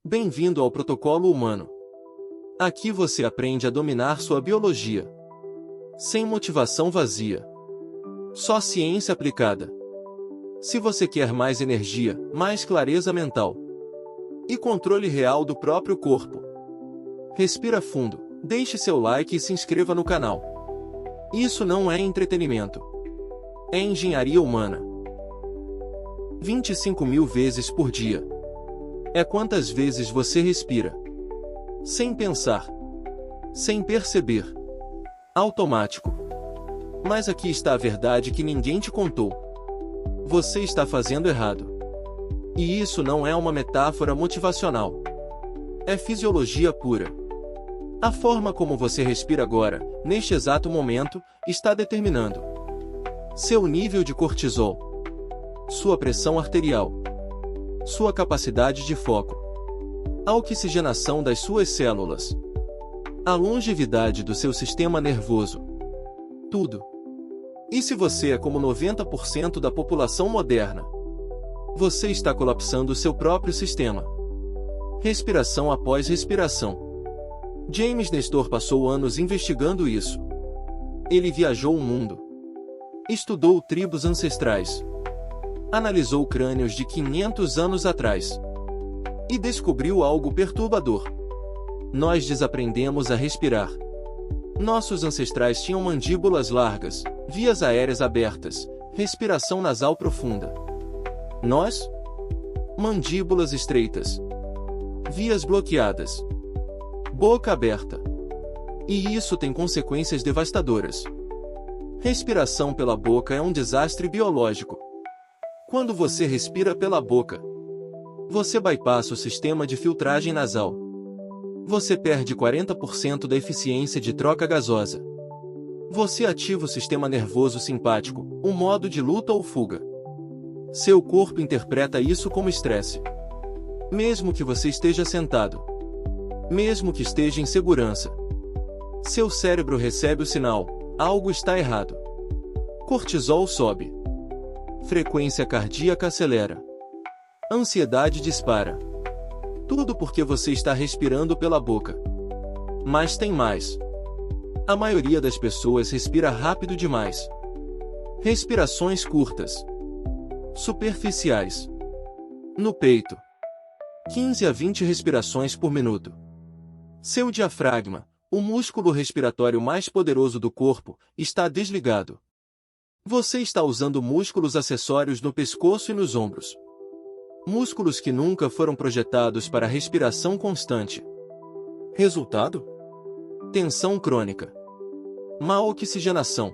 Bem-vindo ao Protocolo Humano. Aqui você aprende a dominar sua biologia. Sem motivação vazia. Só ciência aplicada. Se você quer mais energia, mais clareza mental e controle real do próprio corpo, respira fundo, deixe seu like e se inscreva no canal. Isso não é entretenimento. É engenharia humana. 25.000 vezes por dia. É quantas vezes você respira. Sem pensar. Sem perceber. Automático. Mas aqui está a verdade que ninguém te contou. Você está fazendo errado. E isso não é uma metáfora motivacional. É fisiologia pura. A forma como você respira agora, neste exato momento, está determinando seu nível de cortisol, sua pressão arterial, sua capacidade de foco, a oxigenação das suas células, a longevidade do seu sistema nervoso. Tudo. E se você é como 90% da população moderna, você está colapsando seu próprio sistema. Respiração após respiração. James Nestor passou anos investigando isso. Ele viajou o mundo. Estudou tribos ancestrais. Analisou crânios de 500 anos atrás. E descobriu algo perturbador. Nós desaprendemos a respirar. Nossos ancestrais tinham mandíbulas largas, vias aéreas abertas, respiração nasal profunda. Nós? Mandíbulas estreitas. Vias bloqueadas. Boca aberta. E isso tem consequências devastadoras. Respiração pela boca é um desastre biológico. Quando você respira pela boca, você bypassa o sistema de filtragem nasal. Você perde 40% da eficiência de troca gasosa. Você ativa o sistema nervoso simpático, o modo de luta ou fuga. Seu corpo interpreta isso como estresse. Mesmo que você esteja sentado. Mesmo que esteja em segurança. Seu cérebro recebe o sinal: algo está errado. Cortisol sobe. Frequência cardíaca acelera. Ansiedade dispara. Tudo porque você está respirando pela boca. Mas tem mais. A maioria das pessoas respira rápido demais. Respirações curtas. Superficiais. No peito. 15 a 20 respirações por minuto. Seu diafragma, o músculo respiratório mais poderoso do corpo, está desligado. Você está usando músculos acessórios no pescoço e nos ombros. Músculos que nunca foram projetados para respiração constante. Resultado? Tensão crônica. Má oxigenação.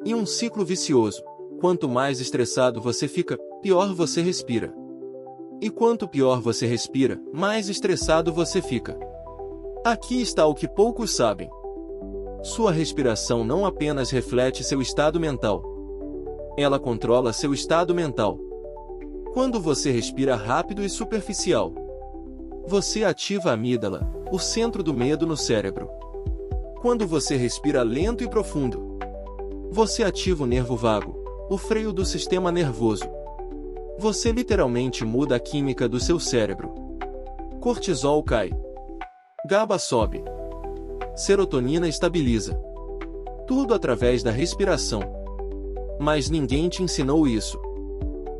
E um ciclo vicioso. Quanto mais estressado você fica, pior você respira. E quanto pior você respira, mais estressado você fica. Aqui está o que poucos sabem. Sua respiração não apenas reflete seu estado mental. Ela controla seu estado mental. Quando você respira rápido e superficial, você ativa a amígdala, o centro do medo no cérebro. Quando você respira lento e profundo, você ativa o nervo vago, o freio do sistema nervoso. Você literalmente muda a química do seu cérebro. Cortisol cai. GABA sobe. Serotonina estabiliza. Tudo através da respiração. Mas ninguém te ensinou isso.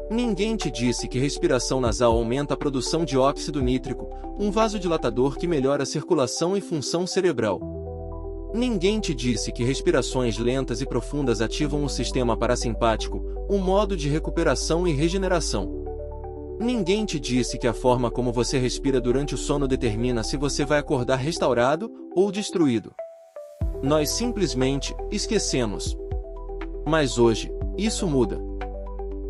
Ninguém te disse que respiração nasal aumenta a produção de óxido nítrico, um vasodilatador que melhora a circulação e função cerebral. Ninguém te disse que respirações lentas e profundas ativam o sistema parasimpático, um modo de recuperação e regeneração. Ninguém te disse que a forma como você respira durante o sono determina se você vai acordar restaurado ou destruído. Nós simplesmente esquecemos. Mas hoje, isso muda.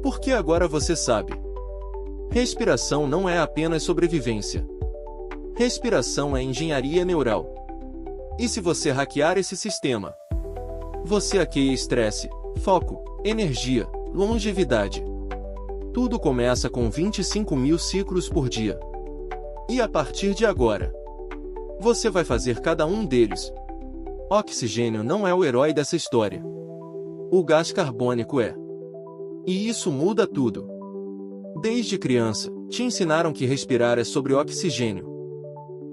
Porque agora você sabe. Respiração não é apenas sobrevivência. Respiração é engenharia neural. E se você hackear esse sistema, você hackeia estresse, foco, energia, longevidade. Tudo começa com 25.000 ciclos por dia. E a partir de agora, você vai fazer cada um deles. Oxigênio não é o herói dessa história. O gás carbônico é. E isso muda tudo. Desde criança, Te ensinaram que respirar é sobre oxigênio.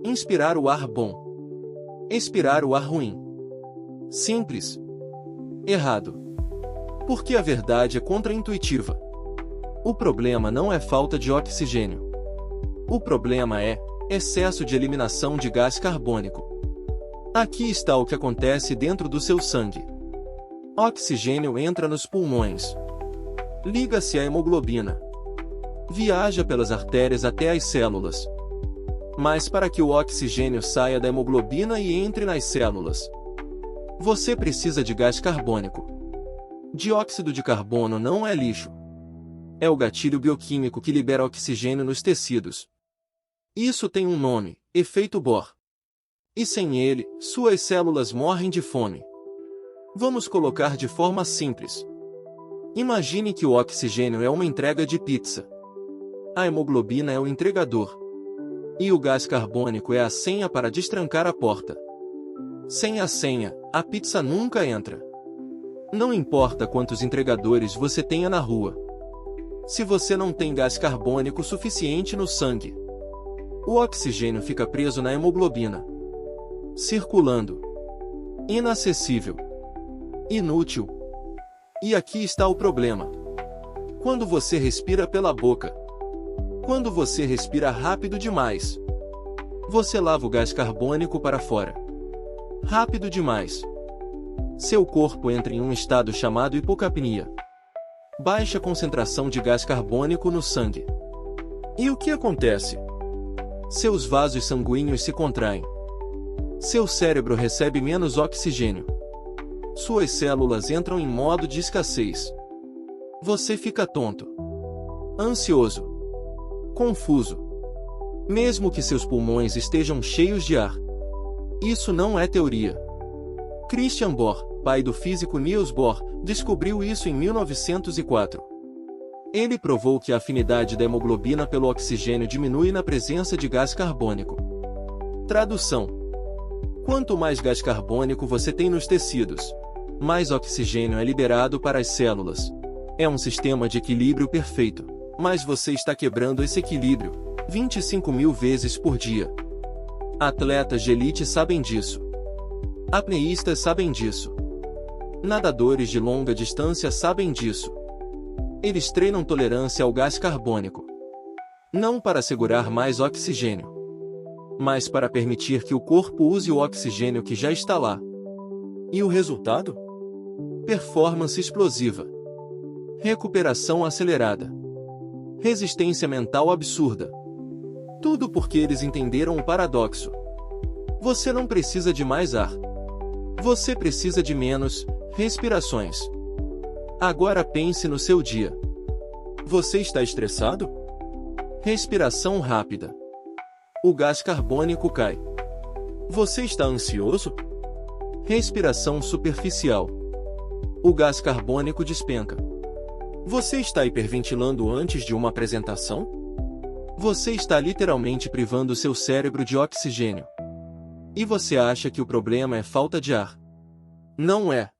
Inspirar o ar bom. Expirar o ar ruim. Simples. Errado. Porque a verdade é contraintuitiva. O problema não é falta de oxigênio. O problema é excesso de eliminação de gás carbônico. Aqui está o que acontece dentro do seu sangue. Oxigênio entra nos pulmões. Liga-se à hemoglobina. Viaja pelas artérias até as células. Mas para que o oxigênio saia da hemoglobina e entre nas células, você precisa de gás carbônico. Dióxido de carbono não é lixo. É o gatilho bioquímico que libera oxigênio nos tecidos. Isso tem um nome, efeito Bohr. E sem ele, suas células morrem de fome. Vamos colocar de forma simples. Imagine que o oxigênio é uma entrega de pizza. A hemoglobina é o entregador. E o gás carbônico é a senha para destrancar a porta. Sem a senha, a pizza nunca entra. Não importa quantos entregadores você tenha na rua. Se você não tem gás carbônico suficiente no sangue, o oxigênio fica preso na hemoglobina. Circulando. Inacessível. Inútil. E aqui está o problema. Quando você respira pela boca, quando você respira rápido demais, você lava o gás carbônico para fora. Rápido demais. Seu corpo entra em um estado chamado hipocapnia. Baixa concentração de gás carbônico no sangue. E o que acontece? Seus vasos sanguíneos se contraem. Seu cérebro recebe menos oxigênio. Suas células entram em modo de escassez. Você fica tonto, ansioso, confuso, mesmo que seus pulmões estejam cheios de ar. Isso não é teoria. Christian Bohr, pai do físico Niels Bohr, descobriu isso em 1904. Ele provou que a afinidade da hemoglobina pelo oxigênio diminui na presença de gás carbônico. Tradução: quanto mais gás carbônico você tem nos tecidos, mais oxigênio é liberado para as células. É um sistema de equilíbrio perfeito, mas você está quebrando esse equilíbrio 25.000 vezes por dia. Atletas de elite sabem disso. Apneístas sabem disso. Nadadores de longa distância sabem disso. Eles treinam tolerância ao gás carbônico. Não para segurar mais oxigênio, mas para permitir que o corpo use o oxigênio que já está lá. E o resultado? Performance explosiva. Recuperação acelerada. Resistência mental absurda. Tudo porque eles entenderam o paradoxo. Você não precisa de mais ar. Você precisa de menos respirações. Agora pense no seu dia. Você está estressado? Respiração rápida. O gás carbônico cai. Você está ansioso? Respiração superficial. O gás carbônico despenca. Você está hiperventilando antes de uma apresentação? Você está literalmente privando seu cérebro de oxigênio. E você acha que o problema é falta de ar? Não é.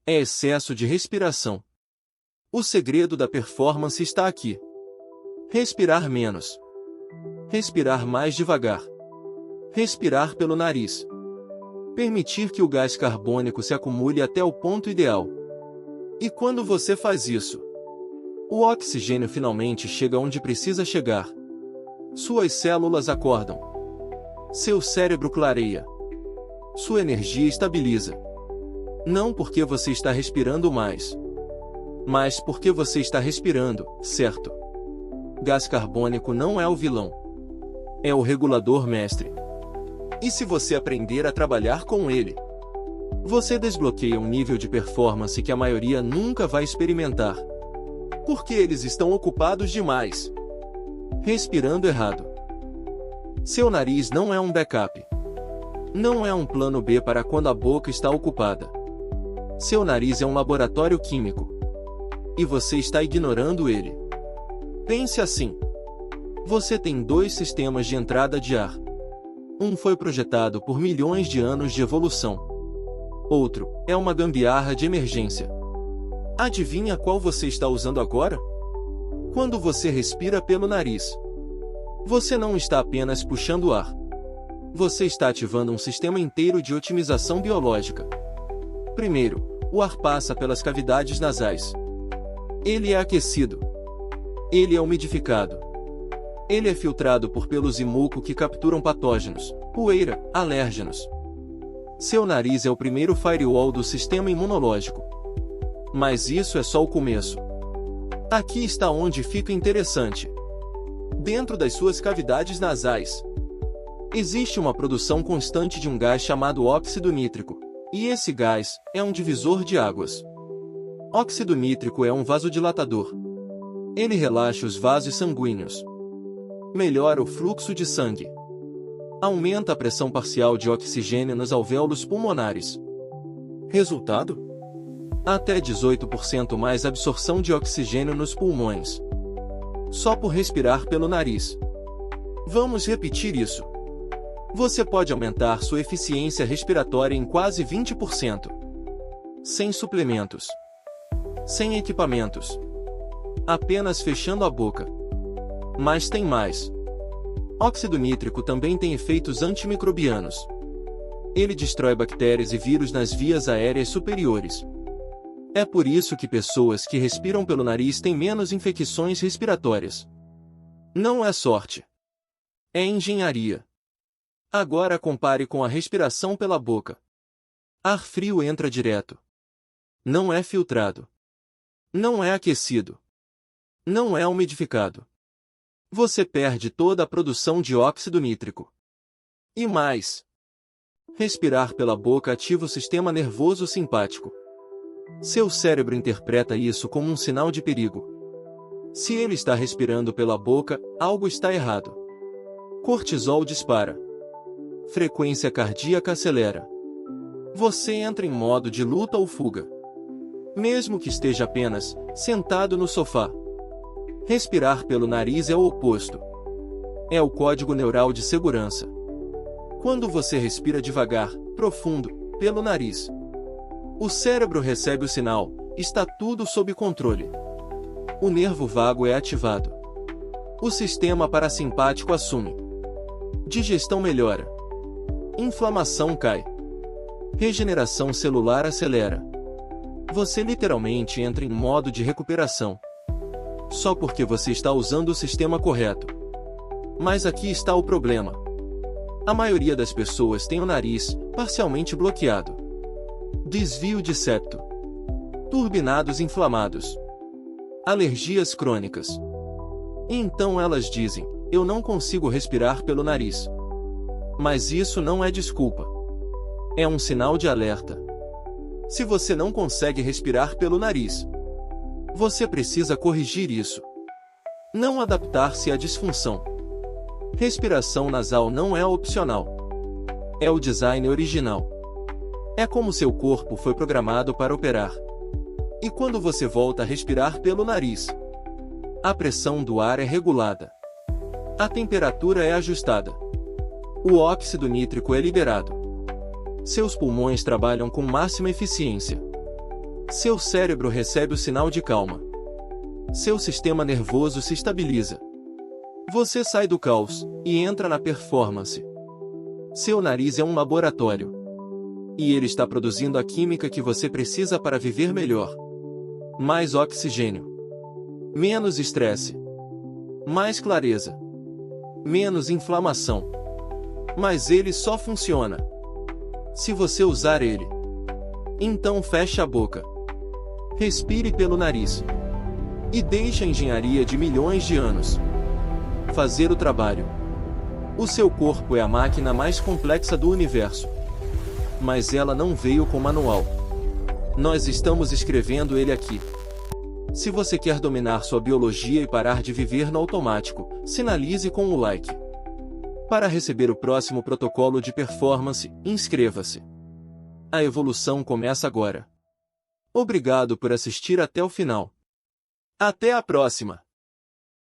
É excesso de respiração. O segredo da performance está aqui. Respirar menos. Respirar mais devagar. Respirar pelo nariz. Permitir que o gás carbônico se acumule até o ponto ideal. E quando você faz isso, o oxigênio finalmente chega onde precisa chegar. Suas células acordam. Seu cérebro clareia. Sua energia estabiliza. Não porque você está respirando mais, mas porque você está respirando, certo? Gás carbônico não é o vilão. É o regulador mestre. E se você aprender a trabalhar com ele, você desbloqueia um nível de performance que a maioria nunca vai experimentar. Porque eles estão ocupados demais. Respirando errado. Seu nariz não é um backup. Não é um plano B para quando a boca está ocupada. Seu nariz é um laboratório químico. E você está ignorando ele. Pense assim. Você tem dois sistemas de entrada de ar. Um foi projetado por milhões de anos de evolução. Outro é uma gambiarra de emergência. Adivinha qual você está usando agora? Quando você respira pelo nariz, você não está apenas puxando o ar. Você está ativando um sistema inteiro de otimização biológica. Primeiro, o ar passa pelas cavidades nasais. Ele é aquecido. Ele é umidificado. Ele é filtrado por pelos e muco que capturam patógenos, poeira, alérgenos. Seu nariz é o primeiro firewall do sistema imunológico. Mas isso é só o começo. Aqui está onde fica interessante. Dentro das suas cavidades nasais, existe uma produção constante de um gás chamado óxido nítrico, e esse gás é um divisor de águas. Óxido nítrico é um vasodilatador. Ele relaxa os vasos sanguíneos, melhora o fluxo de sangue, aumenta a pressão parcial de oxigênio nos alvéolos pulmonares. Resultado? Até 18% mais absorção de oxigênio nos pulmões, só por respirar pelo nariz. Vamos repetir isso. Você pode aumentar sua eficiência respiratória em quase 20%. Sem suplementos. Sem equipamentos. Apenas fechando a boca. Mas tem mais. Óxido nítrico também tem efeitos antimicrobianos. Ele destrói bactérias e vírus nas vias aéreas superiores. É por isso que pessoas que respiram pelo nariz têm menos infecções respiratórias. Não é sorte. É engenharia. Agora compare com a respiração pela boca. Ar frio entra direto. Não é filtrado. Não é aquecido. Não é umidificado. Você perde toda a produção de óxido nítrico. E mais. Respirar pela boca ativa o sistema nervoso simpático. Seu cérebro interpreta isso como um sinal de perigo. Se ele está respirando pela boca, algo está errado. Cortisol dispara. Frequência cardíaca acelera. Você entra em modo de luta ou fuga. Mesmo que esteja apenas sentado no sofá. Respirar pelo nariz é o oposto. É o código neural de segurança. Quando você respira devagar, profundo, pelo nariz, o cérebro recebe o sinal, está tudo sob controle. O nervo vago é ativado. O sistema parasimpático assume. Digestão melhora. Inflamação cai. Regeneração celular acelera. Você literalmente entra em modo de recuperação. Só porque você está usando o sistema correto. Mas aqui está o problema. A maioria das pessoas tem o nariz parcialmente bloqueado. Desvio de septo. Turbinados inflamados. Alergias crônicas. E então elas dizem, eu não consigo respirar pelo nariz. Mas isso não é desculpa. É um sinal de alerta. Se você não consegue respirar pelo nariz, você precisa corrigir isso. Não adaptar-se à disfunção. Respiração nasal não é opcional. É o design original. É como seu corpo foi programado para operar. E quando você volta a respirar pelo nariz, a pressão do ar é regulada. A temperatura é ajustada. O óxido nítrico é liberado. Seus pulmões trabalham com máxima eficiência. Seu cérebro recebe o sinal de calma. Seu sistema nervoso se estabiliza. Você sai do caos e entra na performance. Seu nariz é um laboratório. E ele está produzindo a química que você precisa para viver melhor. Mais oxigênio. Menos estresse. Mais clareza. Menos inflamação. Mas ele só funciona se você usar ele. Então feche a boca. Respire pelo nariz. E deixe a engenharia de milhões de anos fazer o trabalho. O seu corpo é a máquina mais complexa do universo. Mas ela não veio com manual. Nós estamos escrevendo ele aqui. Se você quer dominar sua biologia e parar de viver no automático, sinalize com o like. Para receber o próximo protocolo de performance, inscreva-se. A evolução começa agora. Obrigado por assistir até o final. Até a próxima!